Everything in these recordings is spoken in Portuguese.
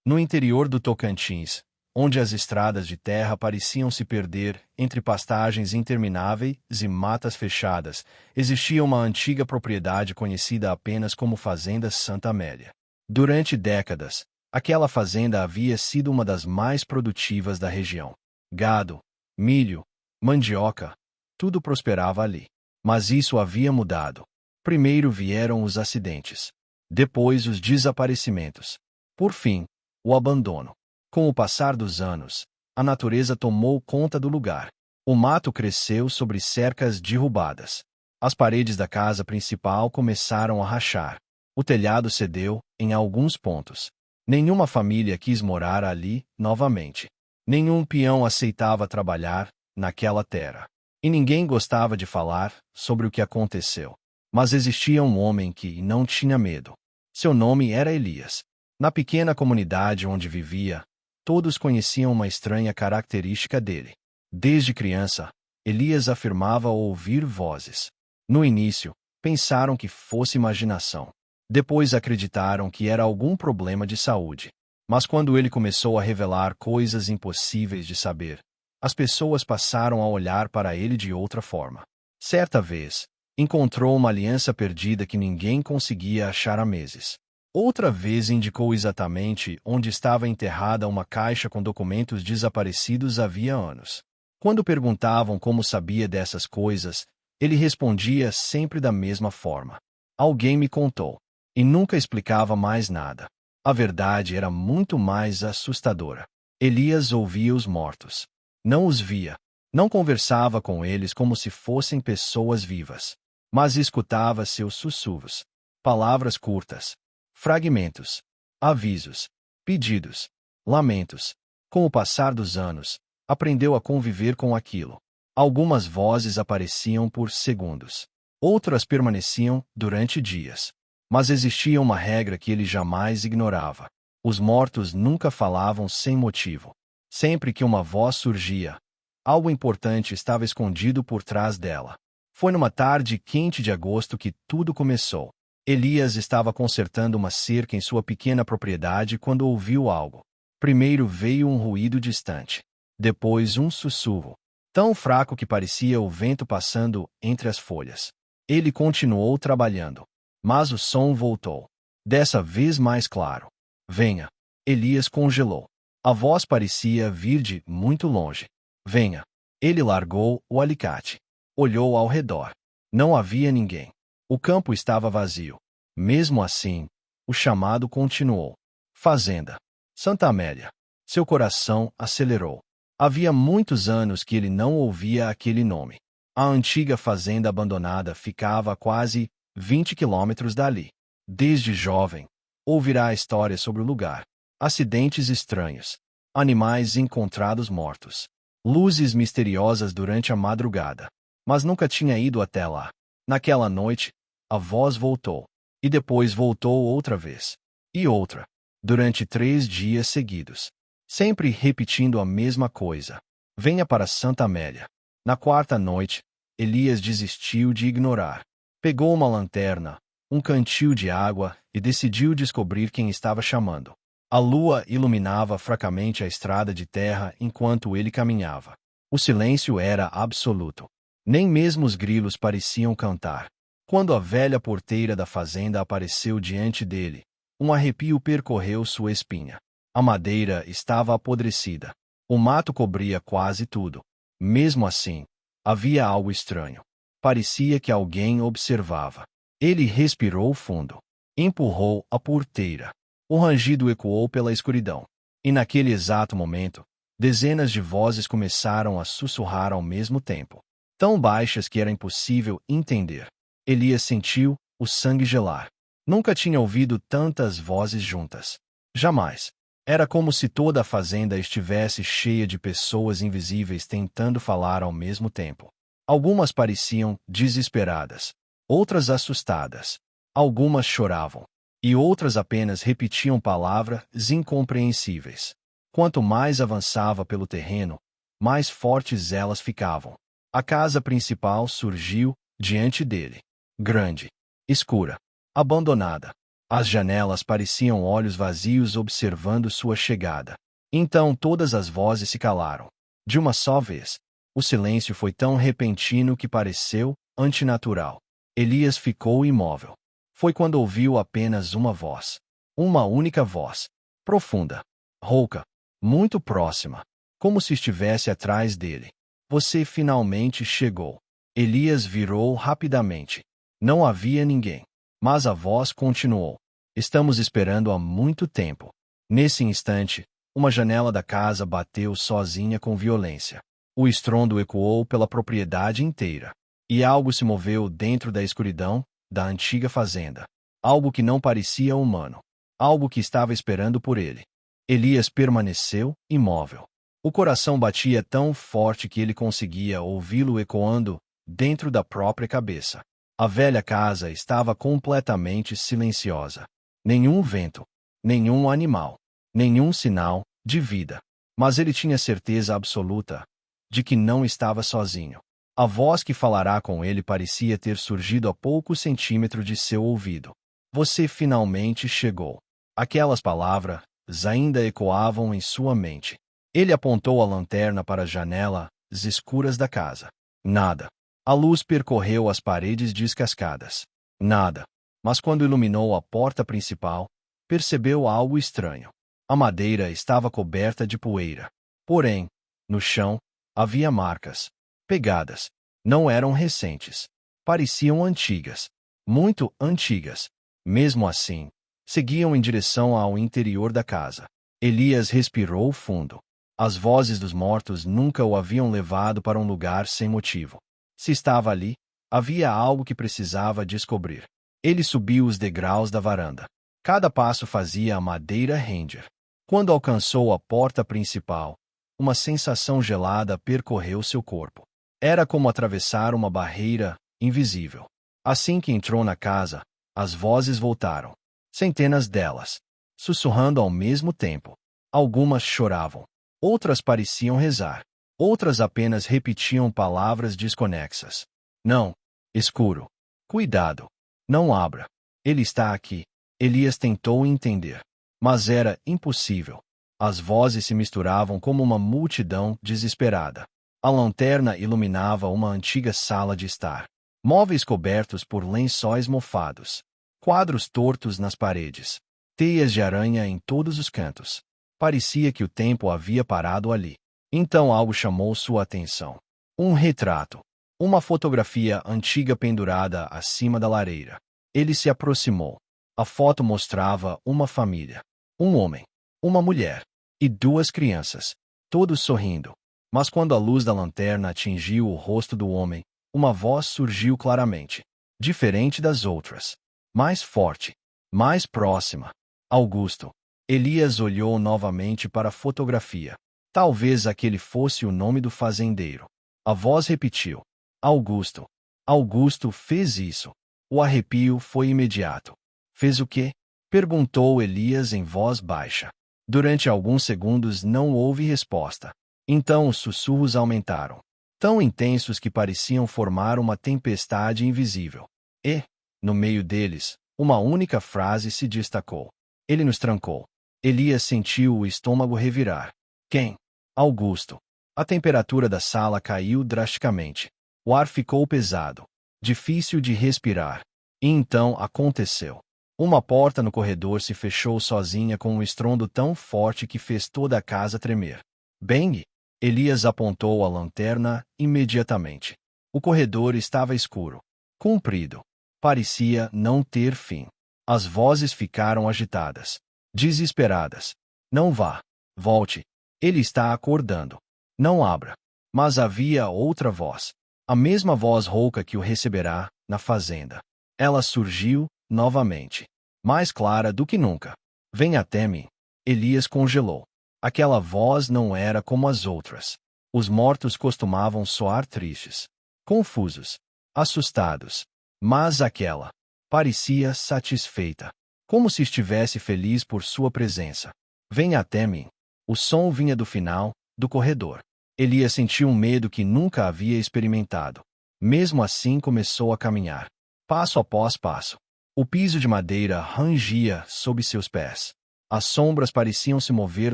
No interior do Tocantins, onde as estradas de terra pareciam se perder entre pastagens intermináveis e matas fechadas, existia uma antiga propriedade conhecida apenas como Fazenda Santa Amélia. Durante décadas, aquela fazenda havia sido uma das mais produtivas da região. Gado, milho, mandioca, tudo prosperava ali. Mas isso havia mudado. Primeiro vieram os acidentes. Depois os desaparecimentos. Por fim, o abandono. Com o passar dos anos, a natureza tomou conta do lugar. O mato cresceu sobre cercas derrubadas. As paredes da casa principal começaram a rachar. O telhado cedeu, em alguns pontos. Nenhuma família quis morar ali novamente. Nenhum peão aceitava trabalhar naquela terra. E ninguém gostava de falar sobre o que aconteceu. Mas existia um homem que não tinha medo. Seu nome era Elias. Na pequena comunidade onde vivia, todos conheciam uma estranha característica dele. Desde criança, Elias afirmava ouvir vozes. No início, pensaram que fosse imaginação. Depois acreditaram que era algum problema de saúde. Mas quando ele começou a revelar coisas impossíveis de saber, as pessoas passaram a olhar para ele de outra forma. Certa vez, encontrou uma aliança perdida que ninguém conseguia achar há meses. Outra vez indicou exatamente onde estava enterrada uma caixa com documentos desaparecidos havia anos. Quando perguntavam como sabia dessas coisas, ele respondia sempre da mesma forma. Alguém me contou. E nunca explicava mais nada. A verdade era muito mais assustadora. Elias ouvia os mortos. Não os via. Não conversava com eles como se fossem pessoas vivas. Mas escutava seus sussurros. Palavras curtas. Fragmentos. Avisos. Pedidos. Lamentos. Com o passar dos anos, aprendeu a conviver com aquilo. Algumas vozes apareciam por segundos. Outras permaneciam durante dias. Mas existia uma regra que ele jamais ignorava. Os mortos nunca falavam sem motivo. Sempre que uma voz surgia, algo importante estava escondido por trás dela. Foi numa tarde quente de agosto que tudo começou. Elias estava consertando uma cerca em sua pequena propriedade quando ouviu algo. Primeiro veio um ruído distante. Depois um sussurro, tão fraco que parecia o vento passando entre as folhas. Ele continuou trabalhando. Mas o som voltou. Dessa vez mais claro. Venha. Elias congelou. A voz parecia vir de muito longe. Venha. Ele largou o alicate. Olhou ao redor. Não havia ninguém. O campo estava vazio. Mesmo assim, o chamado continuou. Fazenda. Santa Amélia. Seu coração acelerou. Havia muitos anos que ele não ouvia aquele nome. A antiga fazenda abandonada ficava a quase 20 quilômetros dali. Desde jovem, ouvirá histórias sobre o lugar. Acidentes estranhos. Animais encontrados mortos. Luzes misteriosas durante a madrugada. Mas nunca tinha ido até lá. Naquela noite, a voz voltou. E depois voltou outra vez. E outra. Durante 3 dias seguidos. Sempre repetindo a mesma coisa. Venha para Santa Amélia. Na quarta noite, Elias desistiu de ignorar. Pegou uma lanterna, um cantil de água e decidiu descobrir quem estava chamando. A lua iluminava fracamente a estrada de terra enquanto ele caminhava. O silêncio era absoluto. Nem mesmo os grilos pareciam cantar. Quando a velha porteira da fazenda apareceu diante dele, um arrepio percorreu sua espinha. A madeira estava apodrecida. O mato cobria quase tudo. Mesmo assim, havia algo estranho. Parecia que alguém observava. Ele respirou fundo. Empurrou a porteira. O rangido ecoou pela escuridão. E naquele exato momento, dezenas de vozes começaram a sussurrar ao mesmo tempo. Tão baixas que era impossível entender. Elias sentiu o sangue gelar. Nunca tinha ouvido tantas vozes juntas. Jamais. Era como se toda a fazenda estivesse cheia de pessoas invisíveis tentando falar ao mesmo tempo. Algumas pareciam desesperadas. Outras assustadas. Algumas choravam. E outras apenas repetiam palavras incompreensíveis. Quanto mais avançava pelo terreno, mais fortes elas ficavam. A casa principal surgiu diante dele. Grande. Escura. Abandonada. As janelas pareciam olhos vazios observando sua chegada. Então todas as vozes se calaram. De uma só vez. O silêncio foi tão repentino que pareceu antinatural. Elias ficou imóvel. Foi quando ouviu apenas uma voz. Uma única voz. Profunda. Rouca. Muito próxima. Como se estivesse atrás dele. Você finalmente chegou. Elias virou rapidamente. Não havia ninguém. Mas a voz continuou. Estamos esperando há muito tempo. Nesse instante, uma janela da casa bateu sozinha com violência. O estrondo ecoou pela propriedade inteira. E algo se moveu dentro da escuridão da antiga fazenda. Algo que não parecia humano. Algo que estava esperando por ele. Elias permaneceu imóvel. O coração batia tão forte que ele conseguia ouvi-lo ecoando dentro da própria cabeça. A velha casa estava completamente silenciosa. Nenhum vento, nenhum animal, nenhum sinal de vida. Mas ele tinha certeza absoluta de que não estava sozinho. A voz que falará com ele parecia ter surgido a poucos centímetros de seu ouvido. Você finalmente chegou. Aquelas palavras ainda ecoavam em sua mente. Ele apontou a lanterna para as janelas escuras da casa. Nada. A luz percorreu as paredes descascadas. Nada. Mas quando iluminou a porta principal, percebeu algo estranho. A madeira estava coberta de poeira. Porém, no chão, havia marcas. Pegadas. Não eram recentes. Pareciam antigas. Muito antigas. Mesmo assim, seguiam em direção ao interior da casa. Elias respirou fundo. As vozes dos mortos nunca o haviam levado para um lugar sem motivo. Se estava ali, havia algo que precisava descobrir. Ele subiu os degraus da varanda. Cada passo fazia a madeira render. Quando alcançou a porta principal, uma sensação gelada percorreu seu corpo. Era como atravessar uma barreira invisível. Assim que entrou na casa, as vozes voltaram. Centenas delas, sussurrando ao mesmo tempo. Algumas choravam. Outras pareciam rezar. Outras apenas repetiam palavras desconexas. Não. Escuro. Cuidado. Não abra. Ele está aqui. Elias tentou entender. Mas era impossível. As vozes se misturavam como uma multidão desesperada. A lanterna iluminava uma antiga sala de estar. Móveis cobertos por lençóis mofados. Quadros tortos nas paredes. Teias de aranha em todos os cantos. Parecia que o tempo havia parado ali. Então algo chamou sua atenção. Um retrato. Uma fotografia antiga pendurada acima da lareira. Ele se aproximou. A foto mostrava uma família. Um homem. Uma mulher. E duas crianças. Todos sorrindo. Mas quando a luz da lanterna atingiu o rosto do homem, uma voz surgiu claramente. Diferente das outras. Mais forte. Mais próxima. Augusto. Elias olhou novamente para a fotografia. Talvez aquele fosse o nome do fazendeiro. A voz repetiu. Augusto. Augusto fez isso. O arrepio foi imediato. Fez o quê? Perguntou Elias em voz baixa. Durante alguns segundos não houve resposta. Então os sussurros aumentaram. Tão intensos que pareciam formar uma tempestade invisível. E, no meio deles, uma única frase se destacou. Ele nos trancou. Elias sentiu o estômago revirar. Quem? Augusto. A temperatura da sala caiu drasticamente. O ar ficou pesado. Difícil de respirar. E então aconteceu. Uma porta no corredor se fechou sozinha com um estrondo tão forte que fez toda a casa tremer. Bang! Elias apontou a lanterna imediatamente. O corredor estava escuro. Comprido. Parecia não ter fim. As vozes ficaram agitadas. Desesperadas. Não vá. Volte. Ele está acordando. Não abra. Mas havia outra voz. A mesma voz rouca que o receberá na fazenda. Ela surgiu novamente. Mais clara do que nunca. Vem até mim. Elias congelou. Aquela voz não era como as outras. Os mortos costumavam soar tristes. Confusos. Assustados. Mas aquela parecia satisfeita. Como se estivesse feliz por sua presença. Venha até mim. O som vinha do final do corredor. Elias sentiu um medo que nunca havia experimentado. Mesmo assim começou a caminhar. Passo após passo. O piso de madeira rangia sob seus pés. As sombras pareciam se mover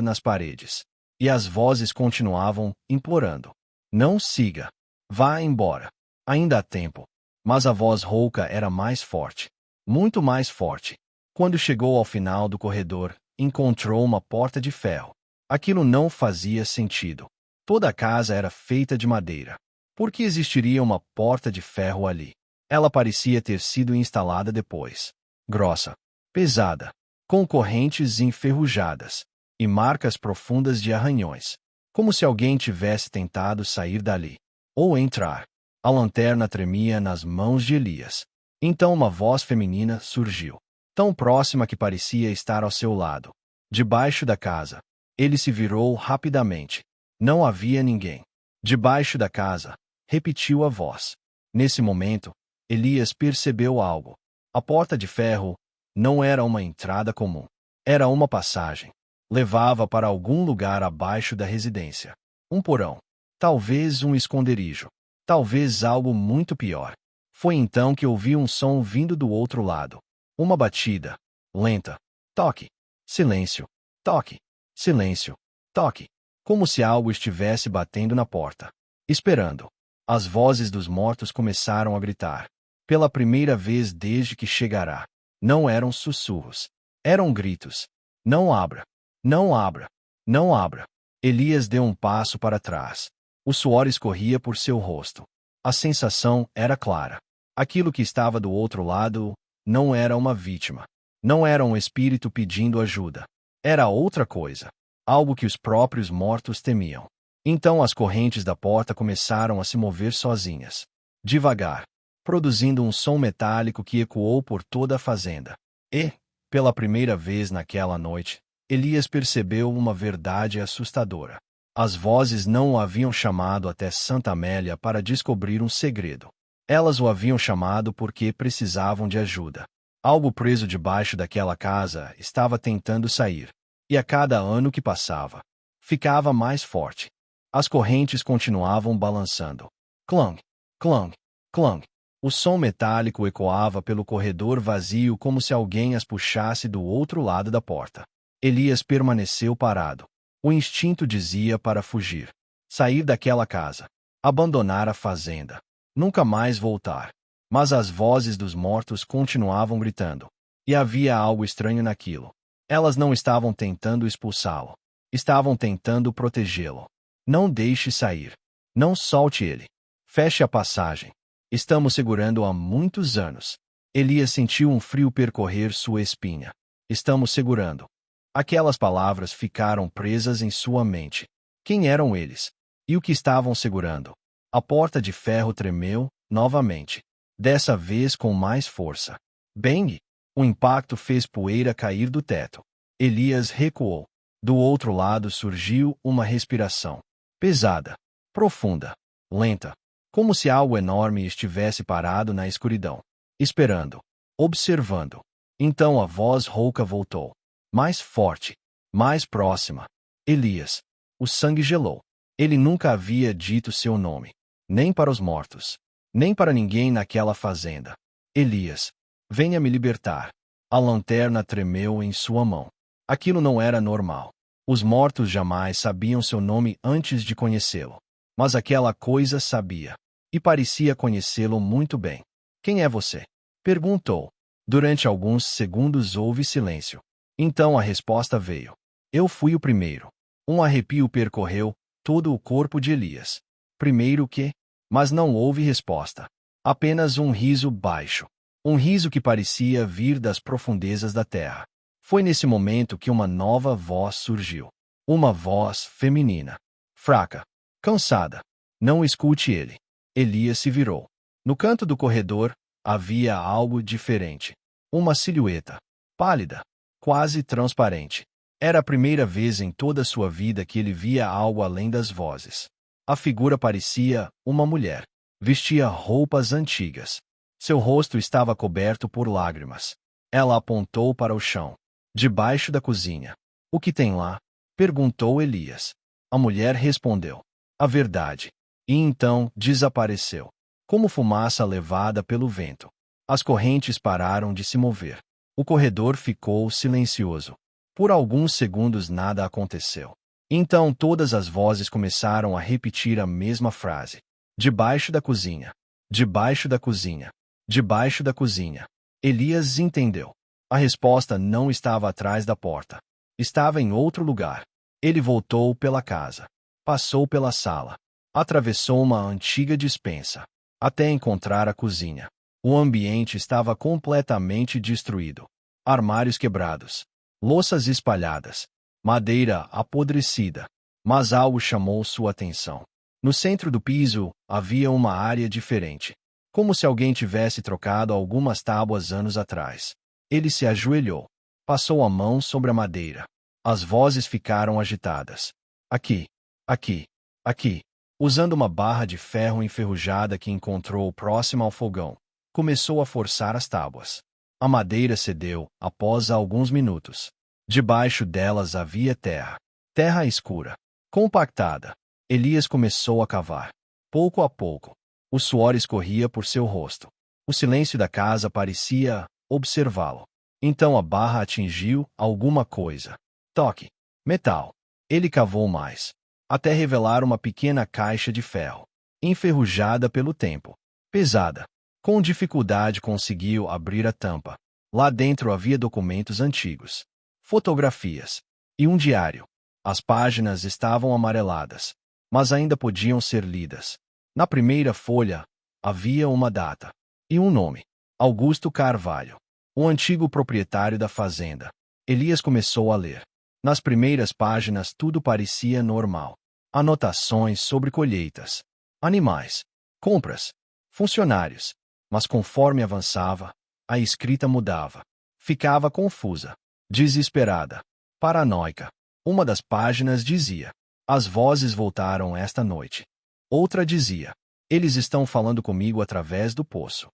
nas paredes. E as vozes continuavam implorando. Não siga. Vá embora. Ainda há tempo. Mas a voz rouca era mais forte. Muito mais forte. Quando chegou ao final do corredor, encontrou uma porta de ferro. Aquilo não fazia sentido. Toda a casa era feita de madeira. Por que existiria uma porta de ferro ali? Ela parecia ter sido instalada depois. Grossa, pesada, com correntes enferrujadas e marcas profundas de arranhões. Como se alguém tivesse tentado sair dali. Ou entrar. A lanterna tremia nas mãos de Elias. Então uma voz feminina surgiu. Tão próxima que parecia estar ao seu lado. Debaixo da casa. Ele se virou rapidamente. Não havia ninguém. Debaixo da casa. Repetiu a voz. Nesse momento, Elias percebeu algo. A porta de ferro não era uma entrada comum. Era uma passagem. Levava para algum lugar abaixo da residência. Um porão. Talvez um esconderijo. Talvez algo muito pior. Foi então que ouvi um som vindo do outro lado. Uma batida. Lenta. Toque. Silêncio. Toque. Silêncio. Toque. Como se algo estivesse batendo na porta. Esperando. As vozes dos mortos começaram a gritar. Pela primeira vez desde que chegará. Não eram sussurros. Eram gritos. Não abra. Não abra. Não abra. Elias deu um passo para trás. O suor escorria por seu rosto. A sensação era clara. Aquilo que estava do outro lado não era uma vítima. Não era um espírito pedindo ajuda. Era outra coisa. Algo que os próprios mortos temiam. Então as correntes da porta começaram a se mover sozinhas. Devagar. Produzindo um som metálico que ecoou por toda a fazenda. E, pela primeira vez naquela noite, Elias percebeu uma verdade assustadora. As vozes não o haviam chamado até Santa Amélia para descobrir um segredo. Elas o haviam chamado porque precisavam de ajuda. Algo preso debaixo daquela casa estava tentando sair. E a cada ano que passava, ficava mais forte. As correntes continuavam balançando. Clang, clang, clang. O som metálico ecoava pelo corredor vazio como se alguém as puxasse do outro lado da porta. Elias permaneceu parado. O instinto dizia para fugir. Sair daquela casa. Abandonar a fazenda. Nunca mais voltar. Mas as vozes dos mortos continuavam gritando. E havia algo estranho naquilo. Elas não estavam tentando expulsá-lo. Estavam tentando protegê-lo. Não deixe sair. Não solte ele. Feche a passagem. Estamos segurando há muitos anos. Elias sentiu um frio percorrer sua espinha. Estamos segurando. Aquelas palavras ficaram presas em sua mente. Quem eram eles? E o que estavam segurando? A porta de ferro tremeu, novamente. Dessa vez com mais força. Bang! O impacto fez poeira cair do teto. Elias recuou. Do outro lado surgiu uma respiração. Pesada. Profunda. Lenta. Como se algo enorme estivesse parado na escuridão. Esperando. Observando. Então a voz rouca voltou. Mais forte. Mais próxima. Elias. O sangue gelou. Ele nunca havia dito seu nome. Nem para os mortos. Nem para ninguém naquela fazenda. Elias. Venha me libertar. A lanterna tremeu em sua mão. Aquilo não era normal. Os mortos jamais sabiam seu nome antes de conhecê-lo. Mas aquela coisa sabia. E parecia conhecê-lo muito bem. Quem é você? Perguntou. Durante alguns segundos houve silêncio. Então a resposta veio. Eu fui o primeiro. Um arrepio percorreu todo o corpo de Elias. Primeiro que? Mas não houve resposta. Apenas um riso baixo. Um riso que parecia vir das profundezas da terra. Foi nesse momento que uma nova voz surgiu. Uma voz feminina. Fraca. Cansada. Não escute ele. Elias se virou. No canto do corredor, havia algo diferente. Uma silhueta. Pálida. Quase transparente. Era a primeira vez em toda sua vida que ele via algo além das vozes. A figura parecia uma mulher. Vestia roupas antigas. Seu rosto estava coberto por lágrimas. Ela apontou para o chão. Debaixo da cozinha. O que tem lá? Perguntou Elias. A mulher respondeu. A verdade. E então desapareceu. Como fumaça levada pelo vento. As correntes pararam de se mover. O corredor ficou silencioso. Por alguns segundos nada aconteceu. Então todas as vozes começaram a repetir a mesma frase. Debaixo da cozinha. Debaixo da cozinha. Debaixo da cozinha. Elias entendeu. A resposta não estava atrás da porta. Estava em outro lugar. Ele voltou pela casa. Passou pela sala. Atravessou uma antiga despensa. Até encontrar a cozinha. O ambiente estava completamente destruído. Armários quebrados. Louças espalhadas. Madeira apodrecida. Mas algo chamou sua atenção. No centro do piso, havia uma área diferente. Como se alguém tivesse trocado algumas tábuas anos atrás. Ele se ajoelhou. Passou a mão sobre a madeira. As vozes ficaram agitadas. Aqui, aqui, aqui. Usando uma barra de ferro enferrujada que encontrou próxima ao fogão, começou a forçar as tábuas. A madeira cedeu, após alguns minutos. Debaixo delas havia terra. Terra escura. Compactada. Elias começou a cavar. Pouco a pouco. O suor escorria por seu rosto. O silêncio da casa parecia observá-lo. Então a barra atingiu alguma coisa. Toque. Metal. Ele cavou mais. Até revelar uma pequena caixa de ferro. Enferrujada pelo tempo. Pesada. Com dificuldade conseguiu abrir a tampa. Lá dentro havia documentos antigos. Fotografias. E um diário. As páginas estavam amareladas. Mas ainda podiam ser lidas. Na primeira folha, havia uma data. E um nome. Augusto Carvalho. O antigo proprietário da fazenda. Elias começou a ler. Nas primeiras páginas tudo parecia normal. Anotações sobre colheitas, animais, compras, funcionários. Mas conforme avançava, a escrita mudava. Ficava confusa, desesperada, paranoica. Uma das páginas dizia: as vozes voltaram esta noite. Outra dizia: eles estão falando comigo através do poço.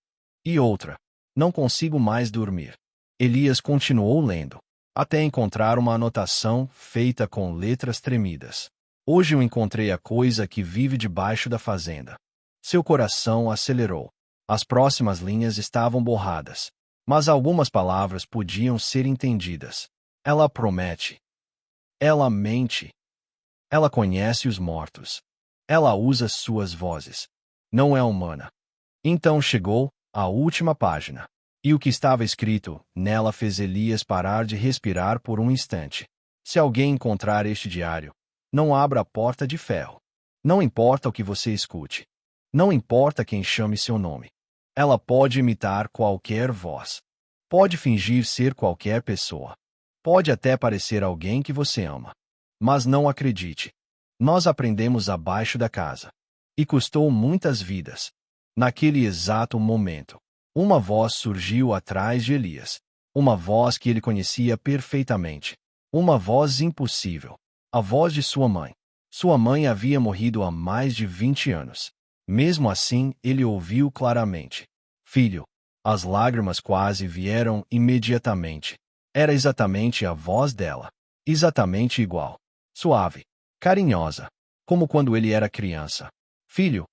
E outra: não consigo mais dormir. Elias continuou lendo, até encontrar uma anotação feita com letras tremidas. Hoje eu encontrei a coisa que vive debaixo da fazenda. Seu coração acelerou. As próximas linhas estavam borradas, mas algumas palavras podiam ser entendidas. Ela promete. Ela mente. Ela conhece os mortos. Ela usa suas vozes. Não é humana. Então chegou a última página. E o que estava escrito nela fez Elias parar de respirar por um instante. Se alguém encontrar este diário, não abra a porta de ferro. Não importa o que você escute. Não importa quem chame seu nome. Ela pode imitar qualquer voz. Pode fingir ser qualquer pessoa. Pode até parecer alguém que você ama. Mas não acredite. Nós aprendemos abaixo da casa. E custou muitas vidas. Naquele exato momento, uma voz surgiu atrás de Elias. Uma voz que ele conhecia perfeitamente. Uma voz impossível. A voz de sua mãe. Sua mãe havia morrido há mais de 20 anos. Mesmo assim, ele ouviu claramente. Filho. As lágrimas quase vieram imediatamente. Era exatamente a voz dela. Exatamente igual. Suave. Carinhosa. Como quando ele era criança. Filho.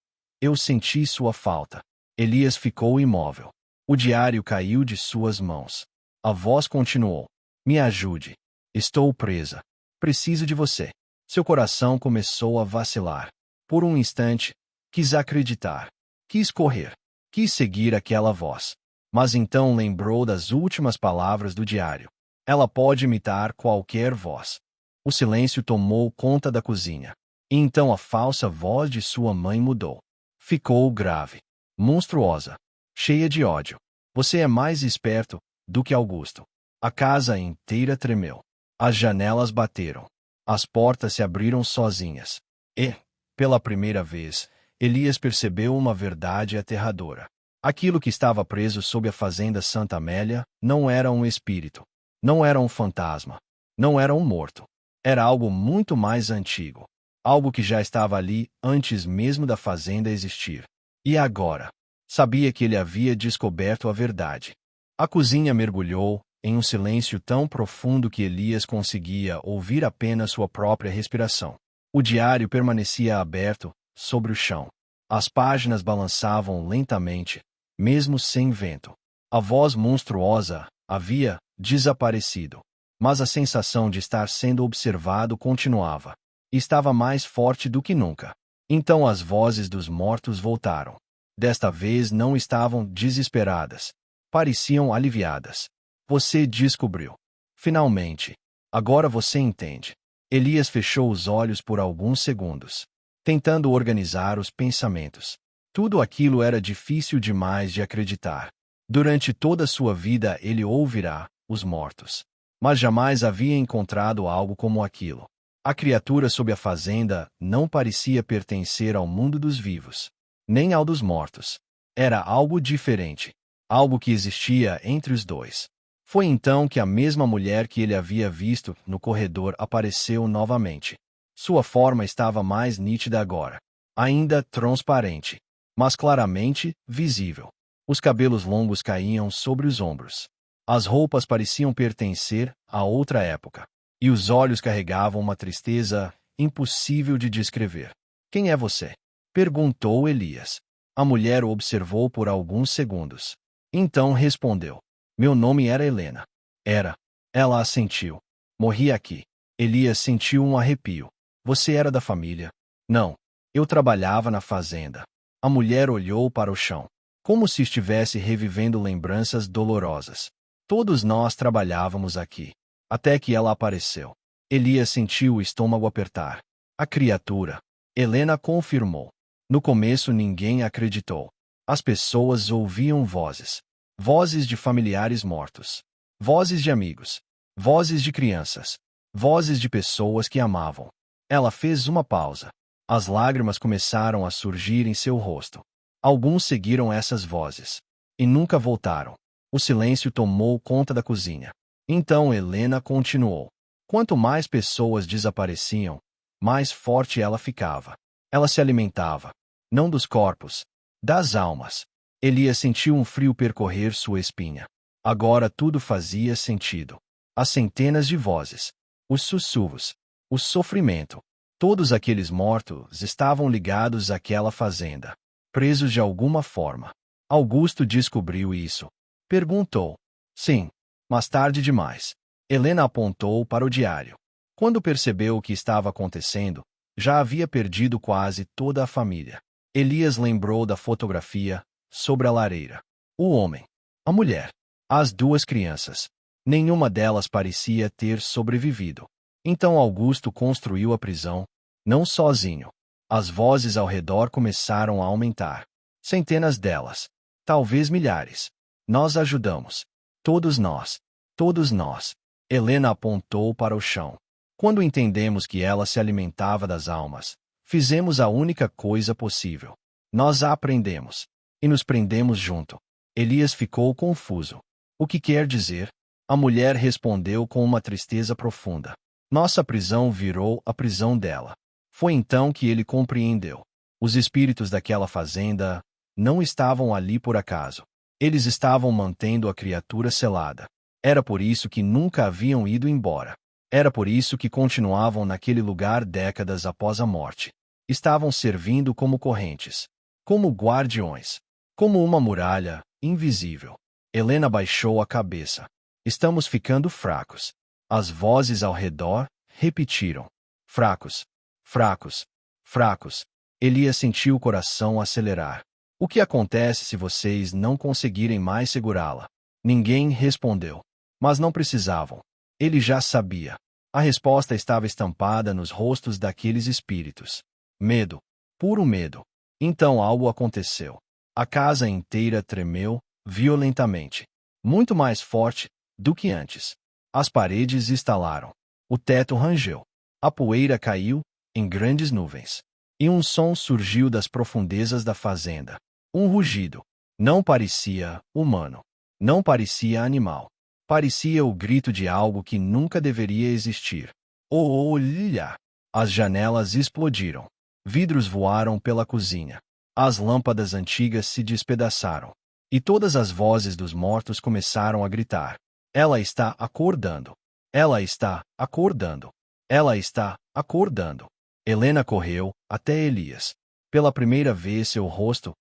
Eu senti sua falta. Elias ficou imóvel. O diário caiu de suas mãos. A voz continuou. Me ajude. Estou presa. Preciso de você. Seu coração começou a vacilar. Por um instante, quis acreditar. Quis correr. Quis seguir aquela voz. Mas então lembrou das últimas palavras do diário. Ela pode imitar qualquer voz. O silêncio tomou conta da cozinha. E então a falsa voz de sua mãe mudou. Ficou grave. Monstruosa. Cheia de ódio. Você é mais esperto do que Augusto. A casa inteira tremeu. As janelas bateram. As portas se abriram sozinhas. E, pela primeira vez, Elias percebeu uma verdade aterradora. Aquilo que estava preso sob a fazenda Santa Amélia não era um espírito. Não era um fantasma. Não era um morto. Era algo muito mais antigo. Algo que já estava ali antes mesmo da fazenda existir. E agora? Sabia que ele havia descoberto a verdade. A cozinha mergulhou em um silêncio tão profundo que Elias conseguia ouvir apenas sua própria respiração. O diário permanecia aberto, sobre o chão. As páginas balançavam lentamente, mesmo sem vento. A voz monstruosa havia desaparecido. Mas a sensação de estar sendo observado continuava. Estava mais forte do que nunca. Então as vozes dos mortos voltaram. Desta vez não estavam desesperadas. Pareciam aliviadas. Você descobriu. Finalmente. Agora você entende. Elias fechou os olhos por alguns segundos, tentando organizar os pensamentos. Tudo aquilo era difícil demais de acreditar. Durante toda sua vida ele ouvirá os mortos. Mas jamais havia encontrado algo como aquilo. A criatura sob a fazenda não parecia pertencer ao mundo dos vivos, nem ao dos mortos. Era algo diferente, algo que existia entre os dois. Foi então que a mesma mulher que ele havia visto no corredor apareceu novamente. Sua forma estava mais nítida agora, ainda transparente, mas claramente visível. Os cabelos longos caíam sobre os ombros. As roupas pareciam pertencer a outra época, e os olhos carregavam uma tristeza impossível de descrever. Quem é você? Perguntou Elias. A mulher o observou por alguns segundos. Então respondeu. Meu nome era Helena. Era. Ela assentiu. Morri aqui. Elias sentiu um arrepio. Você era da família? Não. Eu trabalhava na fazenda. A mulher olhou para o chão, como se estivesse revivendo lembranças dolorosas. Todos nós trabalhávamos aqui. Até que ela apareceu. Elias sentiu o estômago apertar. A criatura. Helena confirmou. No começo ninguém acreditou. As pessoas ouviam vozes. Vozes de familiares mortos. Vozes de amigos. Vozes de crianças. Vozes de pessoas que amavam. Ela fez uma pausa. As lágrimas começaram a surgir em seu rosto. Alguns seguiram essas vozes. E nunca voltaram. O silêncio tomou conta da cozinha. Então Helena continuou. Quanto mais pessoas desapareciam, mais forte ela ficava. Ela se alimentava, não dos corpos, das almas. Elias sentiu um frio percorrer sua espinha. Agora tudo fazia sentido. As centenas de vozes, os sussurros, o sofrimento. Todos aqueles mortos estavam ligados àquela fazenda, presos de alguma forma. Augusto descobriu isso. Perguntou. Sim, mas tarde demais. Helena apontou para o diário. Quando percebeu o que estava acontecendo, já havia perdido quase toda a família. Elias lembrou da fotografia sobre a lareira. O homem, a mulher, as duas crianças. Nenhuma delas parecia ter sobrevivido. Então Augusto construiu a prisão, não sozinho. As vozes ao redor começaram a aumentar. Centenas delas, talvez milhares. Nós ajudamos. Todos nós. Todos nós. Helena apontou para o chão. Quando entendemos que ela se alimentava das almas, fizemos a única coisa possível. Nós a aprendemos. E nos prendemos junto. Elias ficou confuso. O que quer dizer? A mulher respondeu com uma tristeza profunda. Nossa prisão virou a prisão dela. Foi então que ele compreendeu. Os espíritos daquela fazenda não estavam ali por acaso. Eles estavam mantendo a criatura selada. Era por isso que nunca haviam ido embora. Era por isso que continuavam naquele lugar décadas após a morte. Estavam servindo como correntes, como guardiões, como uma muralha invisível. Helena baixou a cabeça. Estamos ficando fracos. As vozes ao redor repetiram. Fracos, fracos, fracos. Elias sentiu o coração acelerar. O que acontece se vocês não conseguirem mais segurá-la? Ninguém respondeu. Mas não precisavam. Ele já sabia. A resposta estava estampada nos rostos daqueles espíritos. Medo. Puro medo. Então algo aconteceu. A casa inteira tremeu, violentamente. Muito mais forte do que antes. As paredes estalaram. O teto rangeu. A poeira caiu, em grandes nuvens. E um som surgiu das profundezas da fazenda. Um rugido. Não parecia humano. Não parecia animal. Parecia o grito de algo que nunca deveria existir. Olha! As janelas explodiram. Vidros voaram pela cozinha. As lâmpadas antigas se despedaçaram. E todas as vozes dos mortos começaram a gritar. Ela está acordando. Ela está acordando. Ela está acordando. Helena correu até Elias. Pela primeira vez seu rosto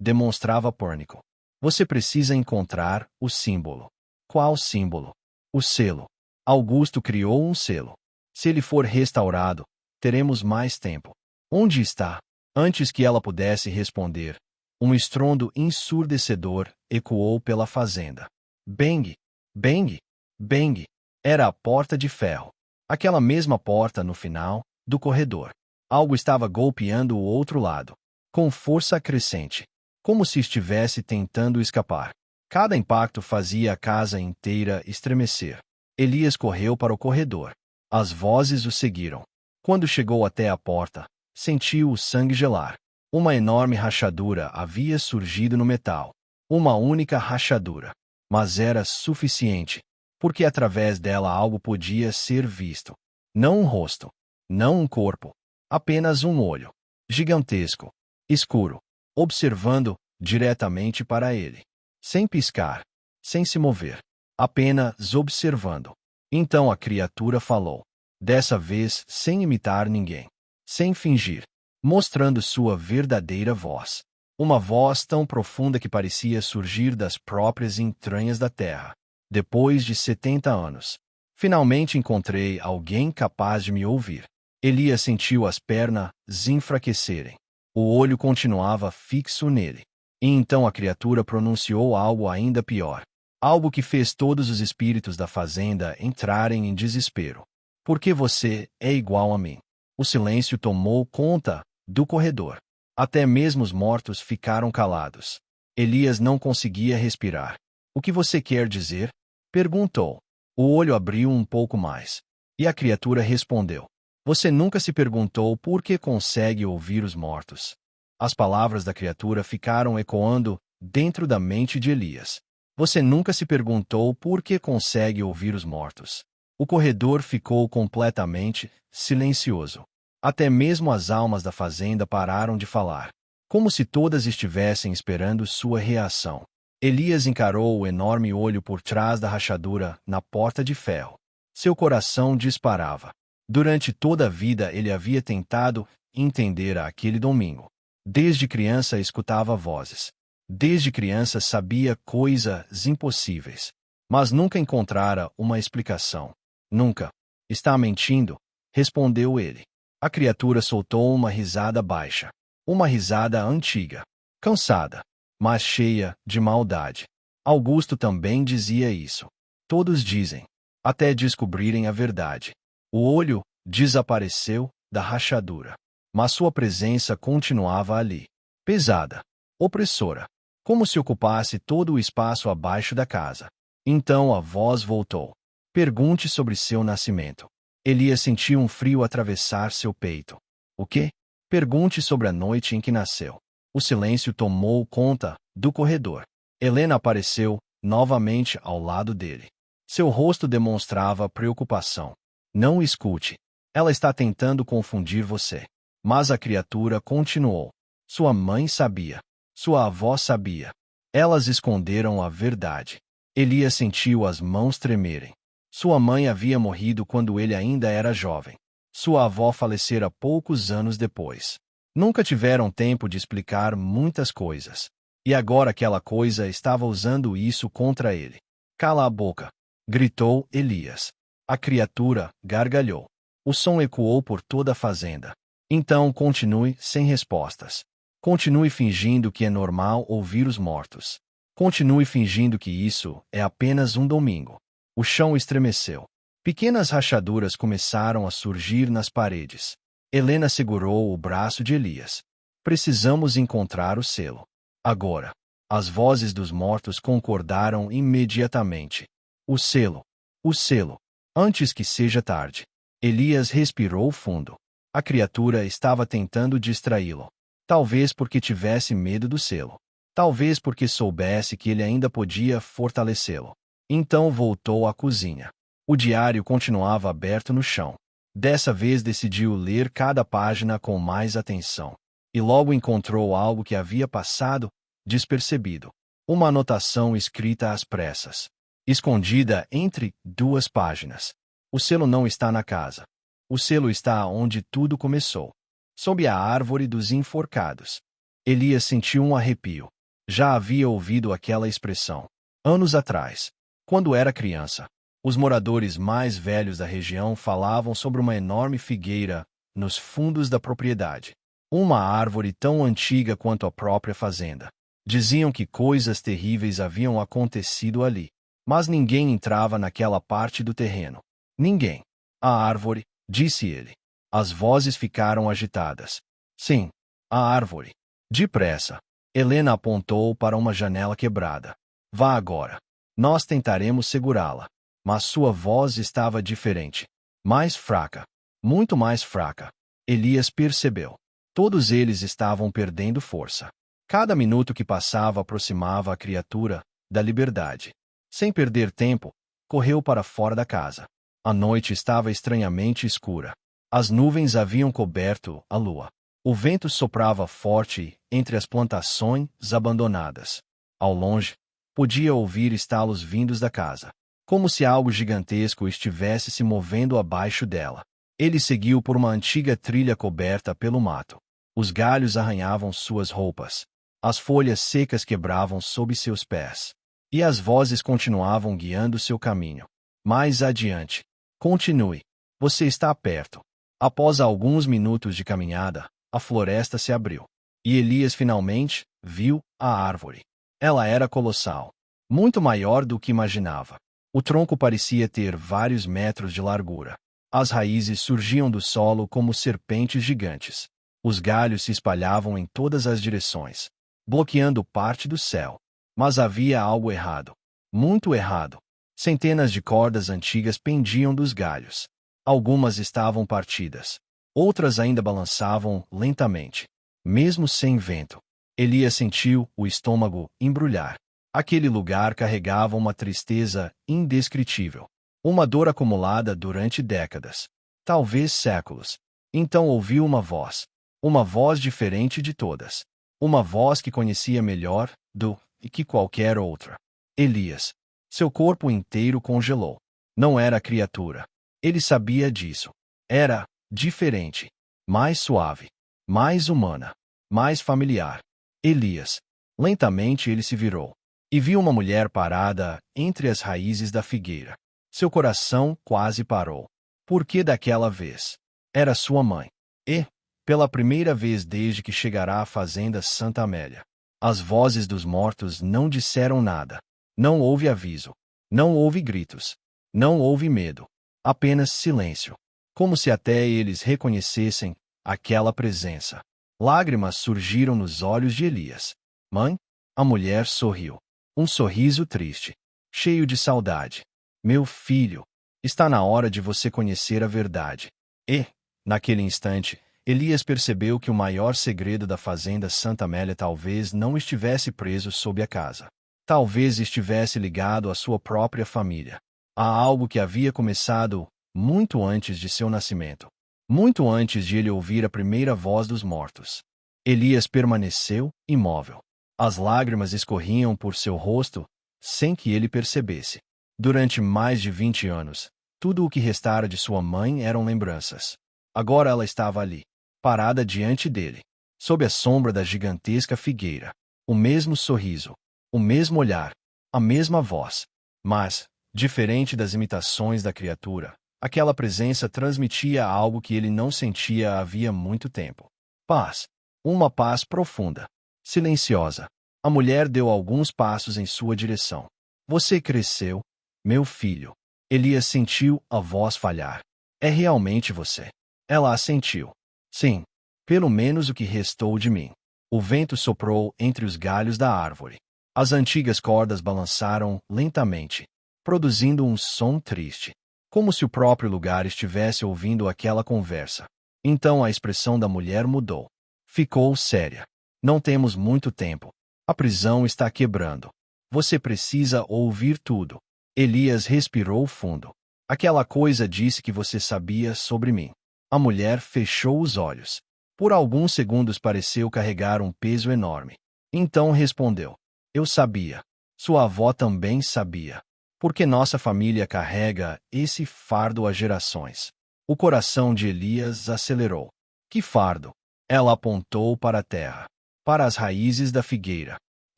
demonstrava pânico. Você precisa encontrar o símbolo. Qual símbolo? O selo. Augusto criou um selo. Se ele for restaurado, teremos mais tempo. Onde está? Antes que ela pudesse responder, um estrondo ensurdecedor ecoou pela fazenda. Bang! Bang! Bang! Era a porta de ferro. Aquela mesma porta no final do corredor. Algo estava golpeando o outro lado, com força crescente, como se estivesse tentando escapar. Cada impacto fazia a casa inteira estremecer. Elias correu para o corredor. As vozes o seguiram. Quando chegou até a porta, sentiu o sangue gelar. Uma enorme rachadura havia surgido no metal. Uma única rachadura. Mas era suficiente, porque através dela algo podia ser visto. Não um rosto, não um corpo, apenas um olho. Gigantesco, escuro, observando diretamente para ele. Sem piscar, sem se mover, apenas observando. Então a criatura falou, dessa vez sem imitar ninguém, sem fingir, mostrando sua verdadeira voz. Uma voz tão profunda que parecia surgir das próprias entranhas da terra. Depois de 70 anos, finalmente encontrei alguém capaz de me ouvir. Elias sentiu as pernas enfraquecerem. O olho continuava fixo nele. E então a criatura pronunciou algo ainda pior. Algo que fez todos os espíritos da fazenda entrarem em desespero. Porque você é igual a mim. O silêncio tomou conta do corredor. Até mesmo os mortos ficaram calados. Elias não conseguia respirar. O que você quer dizer? Perguntou. O olho abriu um pouco mais. E a criatura respondeu. Você nunca se perguntou por que consegue ouvir os mortos? As palavras da criatura ficaram ecoando dentro da mente de Elias. Você nunca se perguntou por que consegue ouvir os mortos? O corredor ficou completamente silencioso. Até mesmo as almas da fazenda pararam de falar, como se todas estivessem esperando sua reação. Elias encarou o enorme olho por trás da rachadura na porta de ferro. Seu coração disparava. Durante toda a vida ele havia tentado entender aquele domingo. Desde criança escutava vozes. Desde criança sabia coisas impossíveis. Mas nunca encontrara uma explicação. Nunca. Está mentindo? Respondeu ele. A criatura soltou uma risada baixa. Uma risada antiga. Cansada, mas cheia de maldade. Augusto também dizia isso. Todos dizem. Até descobrirem a verdade. O olho desapareceu da rachadura. Mas sua presença continuava ali. Pesada. Opressora. Como se ocupasse todo o espaço abaixo da casa. Então a voz voltou. Pergunte sobre seu nascimento. Elias sentiu um frio atravessar seu peito. O quê? Pergunte sobre a noite em que nasceu. O silêncio tomou conta do corredor. Helena apareceu novamente ao lado dele. Seu rosto demonstrava preocupação. Não escute. Ela está tentando confundir você. Mas a criatura continuou. Sua mãe sabia. Sua avó sabia. Elas esconderam a verdade. Elias sentiu as mãos tremerem. Sua mãe havia morrido quando ele ainda era jovem. Sua avó falecera poucos anos depois. Nunca tiveram tempo de explicar muitas coisas. E agora aquela coisa estava usando isso contra ele. Cala a boca! Gritou Elias. A criatura gargalhou. O som ecoou por toda a fazenda. Então continue sem respostas. Continue fingindo que é normal ouvir os mortos. Continue fingindo que isso é apenas um domingo. O chão estremeceu. Pequenas rachaduras começaram a surgir nas paredes. Helena segurou o braço de Elias. Precisamos encontrar o selo. Agora. As vozes dos mortos concordaram imediatamente. O selo. O selo. Antes que seja tarde. Elias respirou fundo. A criatura estava tentando distraí-lo. Talvez porque tivesse medo do selo. Talvez porque soubesse que ele ainda podia fortalecê-lo. Então voltou à cozinha. O diário continuava aberto no chão. Dessa vez decidiu ler cada página com mais atenção. E logo encontrou algo que havia passado despercebido. Uma anotação escrita às pressas. Escondida entre duas páginas. O selo não está na casa. O selo está onde tudo começou. Sob a árvore dos enforcados. Elias sentiu um arrepio. Já havia ouvido aquela expressão anos atrás, quando era criança. Os moradores mais velhos da região falavam sobre uma enorme figueira nos fundos da propriedade. Uma árvore tão antiga quanto a própria fazenda. Diziam que coisas terríveis haviam acontecido ali. Mas ninguém entrava naquela parte do terreno. Ninguém. A árvore, disse ele. As vozes ficaram agitadas. Sim, a árvore. Depressa. Helena apontou para uma janela quebrada. Vá agora. Nós tentaremos segurá-la. Mas sua voz estava diferente. Mais fraca. Muito mais fraca. Elias percebeu. Todos eles estavam perdendo força. Cada minuto que passava aproximava a criatura da liberdade. Sem perder tempo, correu para fora da casa. A noite estava estranhamente escura. As nuvens haviam coberto a lua. O vento soprava forte entre as plantações abandonadas. Ao longe, podia ouvir estalos vindos da casa, como se algo gigantesco estivesse se movendo abaixo dela. Ele seguiu por uma antiga trilha coberta pelo mato. Os galhos arranhavam suas roupas. As folhas secas quebravam sob seus pés. E as vozes continuavam guiando seu caminho. Mais adiante. Continue. Você está perto. Após alguns minutos de caminhada, a floresta se abriu. E Elias finalmente viu a árvore. Ela era colossal. Muito maior do que imaginava. O tronco parecia ter vários metros de largura. As raízes surgiam do solo como serpentes gigantes. Os galhos se espalhavam em todas as direções, bloqueando parte do céu. Mas havia algo errado. Muito errado. Centenas de cordas antigas pendiam dos galhos. Algumas estavam partidas. Outras ainda balançavam lentamente. Mesmo sem vento. Elias sentiu o estômago embrulhar. Aquele lugar carregava uma tristeza indescritível. Uma dor acumulada durante décadas. Talvez séculos. Então ouviu uma voz. Uma voz diferente de todas. Uma voz que conhecia melhor do que qualquer outra. Elias. Seu corpo inteiro congelou. Não era a criatura. Ele sabia disso. Era diferente. Mais suave. Mais humana. Mais familiar. Elias. Lentamente ele se virou. E viu uma mulher parada entre as raízes da figueira. Seu coração quase parou. Por que daquela vez? Era sua mãe. E, pela primeira vez desde que chegará à fazenda Santa Amélia, as vozes dos mortos não disseram nada. Não houve aviso. Não houve gritos. Não houve medo. Apenas silêncio. Como se até eles reconhecessem aquela presença. Lágrimas surgiram nos olhos de Elias. Mãe? A mulher sorriu. Um sorriso triste. Cheio de saudade. Meu filho, está na hora de você conhecer a verdade. E, naquele instante, Elias percebeu que o maior segredo da fazenda Santa Amélia talvez não estivesse preso sob a casa. Talvez estivesse ligado à sua própria família. A algo que havia começado muito antes de seu nascimento. Muito antes de ele ouvir a primeira voz dos mortos. Elias permaneceu imóvel. As lágrimas escorriam por seu rosto, sem que ele percebesse. Durante mais de 20 anos, tudo o que restara de sua mãe eram lembranças. Agora ela estava ali, parada diante dele, sob a sombra da gigantesca figueira. O mesmo sorriso, o mesmo olhar, a mesma voz. Mas, diferente das imitações da criatura, aquela presença transmitia algo que ele não sentia havia muito tempo. Paz. Uma paz profunda. Silenciosa. A mulher deu alguns passos em sua direção. Você cresceu, meu filho. Elias sentiu a voz falhar. É realmente você. Ela assentiu. Sim. Pelo menos o que restou de mim. O vento soprou entre os galhos da árvore. As antigas cordas balançaram lentamente, produzindo um som triste. Como se o próprio lugar estivesse ouvindo aquela conversa. Então a expressão da mulher mudou. Ficou séria. Não temos muito tempo. A prisão está quebrando. Você precisa ouvir tudo. Elias respirou fundo. Aquela coisa disse que você sabia sobre mim. A mulher fechou os olhos. Por alguns segundos pareceu carregar um peso enorme. Então respondeu. Eu sabia. Sua avó também sabia. Porque nossa família carrega esse fardo há gerações. O coração de Elias acelerou. Que fardo? Ela apontou para a terra. Para as raízes da figueira.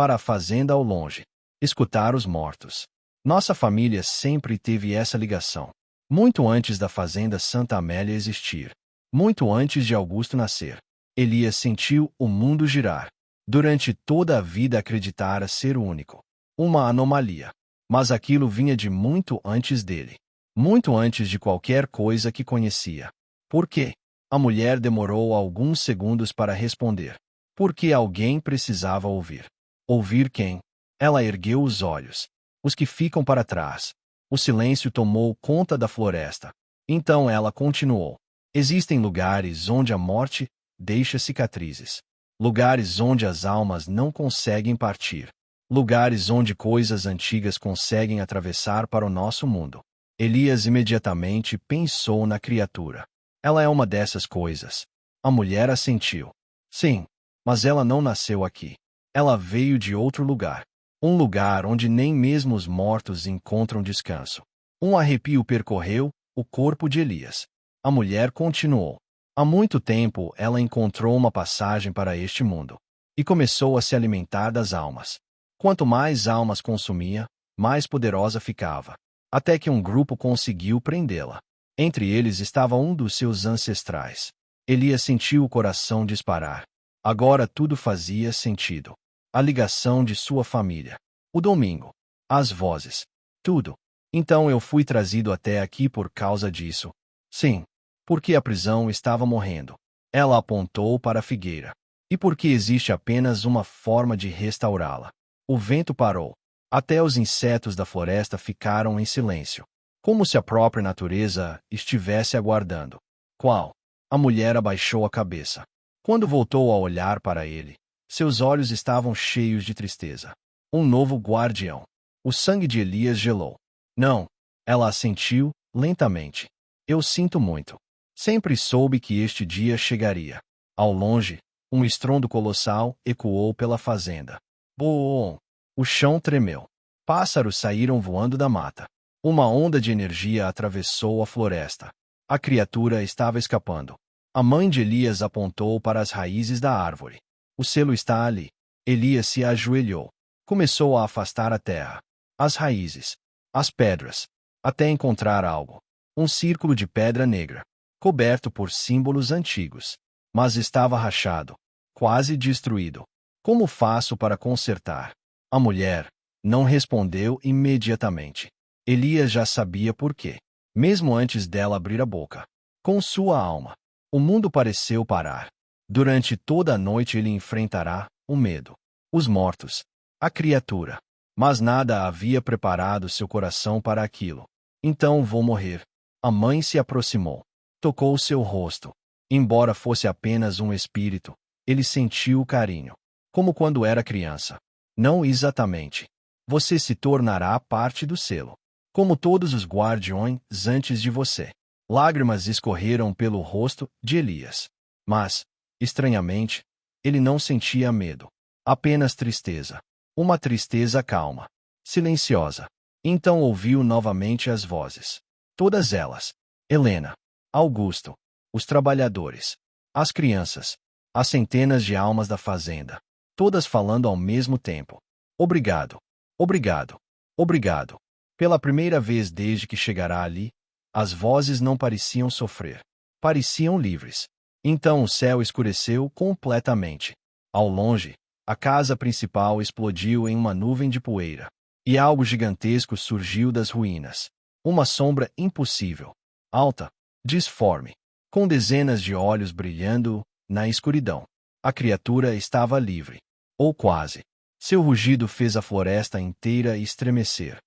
para a fazenda ao longe, escutar os mortos. Nossa família sempre teve essa ligação. Muito antes da fazenda Santa Amélia existir. Muito antes de Augusto nascer. Elias sentiu o mundo girar. Durante toda a vida acreditara ser o único. Uma anomalia. Mas aquilo vinha de muito antes dele. Muito antes de qualquer coisa que conhecia. Por quê? A mulher demorou alguns segundos para responder. Porque alguém precisava ouvir. Ouvir quem? Ela ergueu os olhos. Os que ficam para trás. O silêncio tomou conta da floresta. Então ela continuou. Existem lugares onde a morte deixa cicatrizes. Lugares onde as almas não conseguem partir. Lugares onde coisas antigas conseguem atravessar para o nosso mundo. Elias imediatamente pensou na criatura. Ela é uma dessas coisas. A mulher assentiu. Sim, mas ela não nasceu aqui. Ela veio de outro lugar. Um lugar onde nem mesmo os mortos encontram descanso. Um arrepio percorreu o corpo de Elias. A mulher continuou. Há muito tempo ela encontrou uma passagem para este mundo. E começou a se alimentar das almas. Quanto mais almas consumia, mais poderosa ficava. Até que um grupo conseguiu prendê-la. Entre eles estava um dos seus ancestrais. Elias sentiu o coração disparar. Agora tudo fazia sentido. A ligação de sua família. O domingo. As vozes. Tudo. Então eu fui trazido até aqui por causa disso. Sim. Porque a prisão estava morrendo. Ela apontou para a figueira. E porque existe apenas uma forma de restaurá-la. O vento parou. Até os insetos da floresta ficaram em silêncio. Como se a própria natureza estivesse aguardando. Qual? A mulher abaixou a cabeça. Quando voltou a olhar para ele, seus olhos estavam cheios de tristeza. Um novo guardião. O sangue de Elias gelou. Não. Ela assentiu, lentamente. Eu sinto muito. Sempre soube que este dia chegaria. Ao longe, um estrondo colossal ecoou pela fazenda. Boom! O chão tremeu. Pássaros saíram voando da mata. Uma onda de energia atravessou a floresta. A criatura estava escapando. A mãe de Elias apontou para as raízes da árvore. O selo está ali. Elias se ajoelhou. Começou a afastar a terra. As raízes. As pedras. Até encontrar algo. Um círculo de pedra negra. Coberto por símbolos antigos. Mas estava rachado. Quase destruído. Como faço para consertar? A mulher não respondeu imediatamente. Elias já sabia por quê. Mesmo antes dela abrir a boca. Com sua alma. O mundo pareceu parar. Durante toda a noite ele enfrentará o medo. Os mortos. A criatura. Mas nada havia preparado seu coração para aquilo. Então vou morrer. A mãe se aproximou. Tocou seu rosto. Embora fosse apenas um espírito, ele sentiu o carinho. Como quando era criança. Não exatamente. Você se tornará parte do selo. Como todos os guardiões antes de você. Lágrimas escorreram pelo rosto de Elias. Mas, estranhamente, ele não sentia medo. Apenas tristeza. Uma tristeza calma. Silenciosa. Então ouviu novamente as vozes. Todas elas. Helena. Augusto. Os trabalhadores. As crianças. As centenas de almas da fazenda. Todas falando ao mesmo tempo. Obrigado. Obrigado. Obrigado. Pela primeira vez desde que chegará ali, as vozes não pareciam sofrer. Pareciam livres. Então o céu escureceu completamente. Ao longe, a casa principal explodiu em uma nuvem de poeira. E algo gigantesco surgiu das ruínas. Uma sombra impossível. Alta. Disforme. Com dezenas de olhos brilhando na escuridão. A criatura estava livre. Ou quase. Seu rugido fez a floresta inteira estremecer.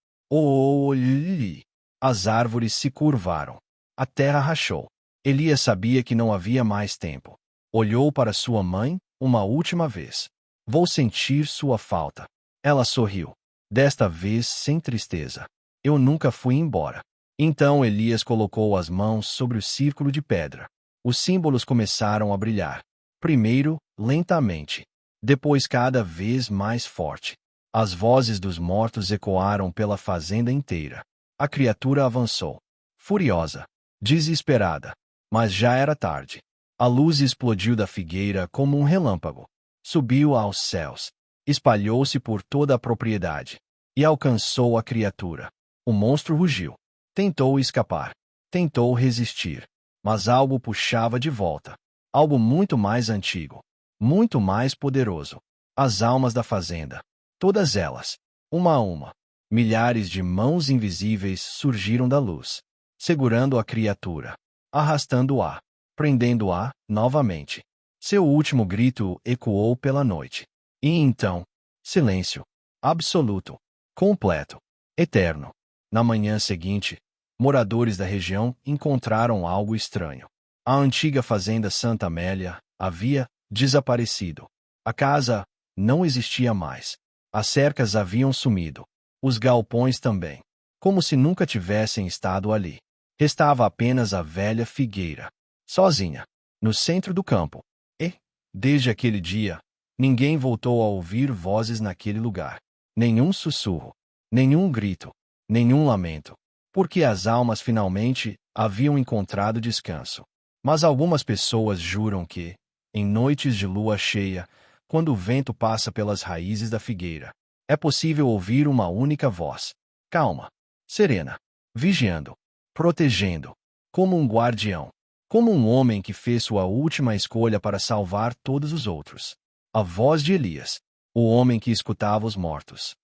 As árvores se curvaram. A terra rachou. Elias sabia que não havia mais tempo. Olhou para sua mãe uma última vez. Vou sentir sua falta. Ela sorriu. Desta vez sem tristeza. Eu nunca fui embora. Então Elias colocou as mãos sobre o círculo de pedra. Os símbolos começaram a brilhar. Primeiro, lentamente. Depois cada vez mais forte. As vozes dos mortos ecoaram pela fazenda inteira. A criatura avançou. Furiosa. Desesperada. Mas já era tarde. A luz explodiu da figueira como um relâmpago. Subiu aos céus. espalhou-se por toda a propriedade e alcançou a criatura. O monstro rugiu. Tentou escapar. Tentou resistir. Mas algo puxava de volta. Algo muito mais antigo. Muito mais poderoso. As almas da fazenda. Todas elas, uma a uma. Milhares de mãos invisíveis surgiram da luz, segurando a criatura, arrastando-a, prendendo-a novamente. Seu último grito ecoou pela noite. E então, silêncio. Absoluto. Completo. Eterno. Na manhã seguinte, moradores da região encontraram algo estranho. A antiga fazenda Santa Amélia havia desaparecido. A casa não existia mais. As cercas haviam sumido. Os galpões também. Como se nunca tivessem estado ali. Restava apenas a velha figueira. Sozinha. No centro do campo. E, desde aquele dia, ninguém voltou a ouvir vozes naquele lugar. Nenhum sussurro. Nenhum grito. Nenhum lamento. Porque as almas finalmente haviam encontrado descanso. Mas algumas pessoas juram que, em noites de lua cheia, quando o vento passa pelas raízes da figueira, é possível ouvir uma única voz, calma, serena, vigiando, protegendo, como um guardião, como um homem que fez sua última escolha para salvar todos os outros. A voz de Elias, o homem que escutava os mortos.